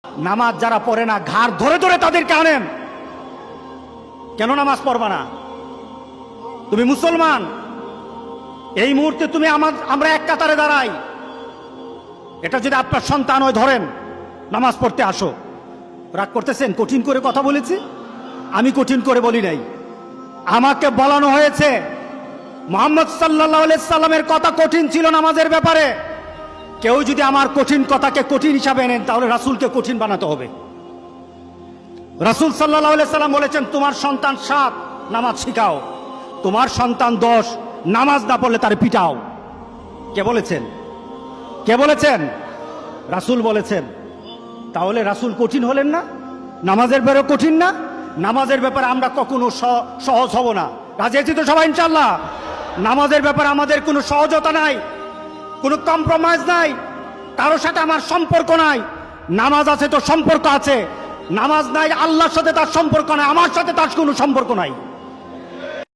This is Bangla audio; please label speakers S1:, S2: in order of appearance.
S1: নামাজ যারা পড়ে না ঘাড় ধরে ধরে তাদেরকে আনেন। কেন নামাজ পড়বা না? তুমি মুসলমান, এই মুহূর্তে তুমি আমরা এক কাতারে দাঁড়াই। এটা যদি আপনার সন্তান হয়, ধরেন নামাজ পড়তে আসো। রাগ করতেছেন? কঠিন করে কথা বলেছি? আমি কঠিন করে বলি নাই। আমাকে বলানো হয়েছে মুহাম্মদ সাল্লাল্লাহু আলাইহি সাল্লামের কথা কঠিন ছিল নামাজের ব্যাপারে। কেউ যদি আমার কঠিন কথাকে কঠিন হিসাবে নেন, তাহলে রাসূলকে কঠিন বানাতে হবে। রাসূল সাল্লাল্লাহু আলাইহি সাল্লাম বলেছেন, তোমার সন্তান 7 নামাজ শিখাও, তোমার সন্তান 10 নামাজ না পড়লে তার পিটাও। কে বলেছেন? কে বলেছেন? রাসূল বলেছেন। তাহলে রাসূল কঠিন হলেন না? নামাজের ব্যাপারে কঠিন না? নামাজের ব্যাপারে আমরা কখনো সহজ হব না। রাজি আছি তো সবাই ইনশাআল্লাহ? নামাজের ব্যাপারে আমাদের কোনো সহজতা নাই, কোনো কম্প্রোমাইজ নাই, কারোর সাথে আমার সম্পর্ক নাই। নামাজ আছে তো সম্পর্ক আছে, নামাজ নাই আল্লাহর সাথে তার সম্পর্ক নাই, আমার সাথে তার কোনো সম্পর্ক নাই।